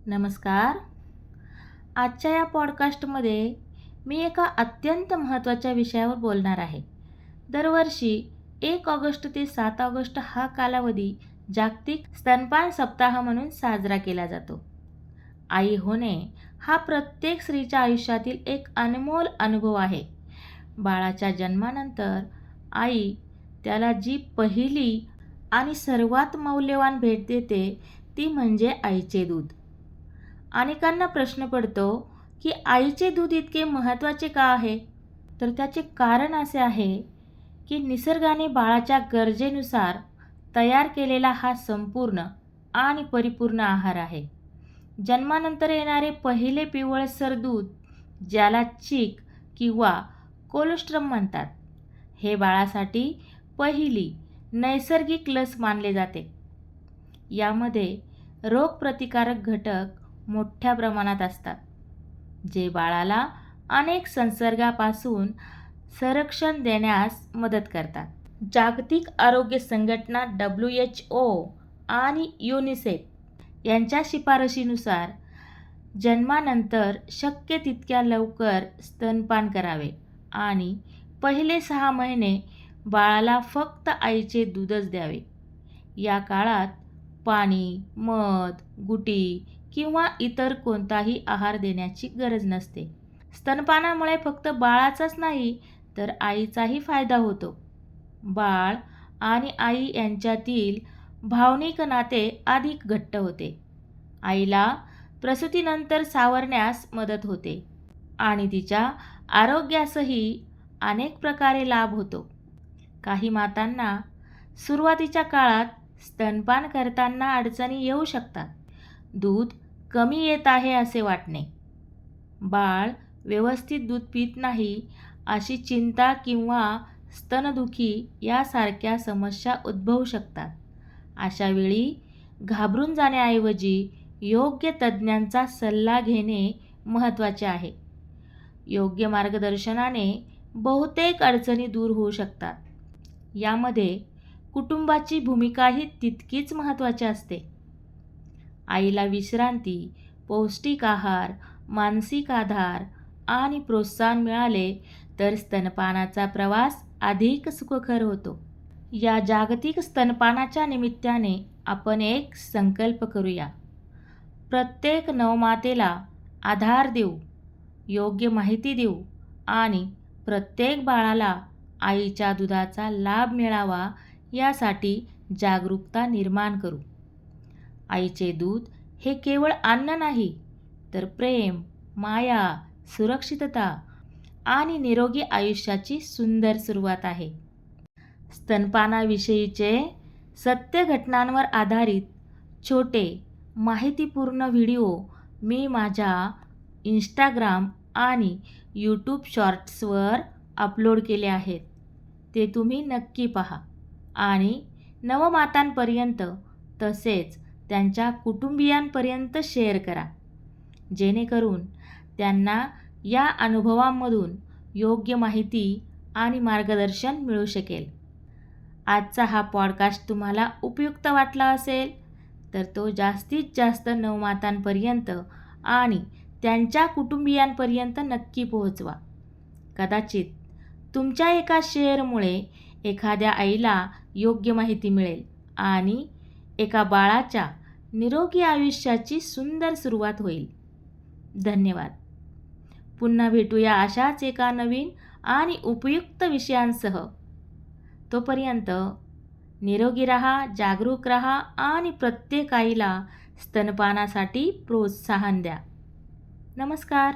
नमस्कार. आजच्या या पॉडकास्टमध्ये मी एका अत्यंत महत्त्वाच्या विषयावर बोलणार आहे. दरवर्षी 1 ऑगस्ट ते 7 ऑगस्ट हा कालावधी जागतिक स्तनपान सप्ताह म्हणून साजरा केला जातो. आई होणे हा प्रत्येक स्त्रीच्या आयुष्यातील एक अनमोल अनुभव आहे. बाळाच्या जन्मानंतर आई त्याला जी पहिली आणि सर्वात मौल्यवान भेट देते ती म्हणजे आईचे दूध. अनेकांना प्रश्न पडतो की आईचे दूध इतके महत्त्वाचे का आहे? तर त्याचे कारण असे आहे की निसर्गाने बाळाच्या गरजेनुसार तयार केलेला हा संपूर्ण आणि परिपूर्ण आहार आहे. जन्मानंतर येणारे पहिले पिवळसर दूध, ज्याला चीक किंवा कोलोस्ट्रम म्हणतात, हे बाळासाठी पहिली नैसर्गिक लस मानले जाते. यामध्ये रोगप्रतिकारक घटक मोठ्या प्रमाणात असतात, जे बाळाला अनेक संसर्गापासून संरक्षण देण्यास मदत करतात. जागतिक आरोग्य संघटना WHO आणि युनिसेफ यांच्या शिफारशीनुसार जन्मानंतर शक्य तितक्या लवकर स्तनपान करावे आणि पहिले 6 महिने बाळाला फक्त आईचे दूधच द्यावे. या काळात पाणी, मध, गुटी किंवा इतर कोणताही आहार देण्याची गरज नसते. स्तनपानामुळे फक्त बाळाचाच नाही तर आईचाही फायदा होतो. बाळ आणि आई यांच्यातील भावनिक नाते अधिक घट्ट होते. आईला प्रसूतीनंतर सावरण्यास मदत होते आणि तिच्या आरोग्यासही अनेक प्रकारे लाभ होतो. काही मातांना सुरुवातीच्या काळात स्तनपान करताना अडचणी येऊ शकतात. दूध कमी येत आहे असे वाटणे, बाळ व्यवस्थित दूध पित नाही अशी चिंता किंवा स्तनदुखी यासारख्या समस्या उद्भवू शकतात. अशा वेळी घाबरून जाण्याऐवजी योग्य तज्ज्ञांचा सल्ला घेणे महत्त्वाचे आहे. योग्य मार्गदर्शनाने बहुतेक अडचणी दूर होऊ शकतात. यामध्ये कुटुंबाची भूमिकाही तितकीच महत्त्वाची असते. आईला विश्रांती, पौष्टिक आहार, मानसिक आधार आणि प्रोत्साहन मिळाले तर स्तनपानाचा प्रवास अधिक सुखकर होतो. या जागतिक स्तनपानाच्या निमित्ताने आपण एक संकल्प करूया. प्रत्येक नवमातेला आधार देऊ, योग्य माहिती देऊ आणि प्रत्येक बाळाला आईच्या दुधाचा लाभ मिळावा यासाठी जागरूकता निर्माण करू. आईचे दूध हे केवळ अन्न नाही तर प्रेम, माया, सुरक्षितता आणि निरोगी आयुष्याची सुंदर सुरुवात आहे. स्तनपानाविषयीचे सत्य घटनांवर आधारित छोटे माहितीपूर्ण व्हिडिओ मी माझ्या इंस्टाग्राम आणि यूट्यूब शॉर्ट्सवर अपलोड केले आहेत. ते तुम्ही नक्की पहा आणि नवमातांपर्यंत तसेच त्यांच्या कुटुंबियांपर्यंत शेअर करा, जेणेकरून त्यांना या अनुभवांमधून योग्य माहिती आणि मार्गदर्शन मिळू शकेल. आजचा हा पॉडकास्ट तुम्हाला उपयुक्त वाटला असेल तर तो जास्तीत जास्त नवमातांपर्यंत आणि त्यांच्या कुटुंबियांपर्यंत नक्की पोहोचवा. कदाचित तुमच्या एका शेअरमुळे एखाद्या आईला योग्य माहिती मिळेल आणि एका बाळाच्या निरोगी आयुष्याची सुंदर सुरुवात होईल. धन्यवाद. पुन्हा भेटूया अशाच एका नवीन आणि उपयुक्त विषयांसह. तोपर्यंत निरोगी राहा, जागरूक राहा आणि प्रत्येक आईला स्तनपानासाठी प्रोत्साहन द्या. नमस्कार.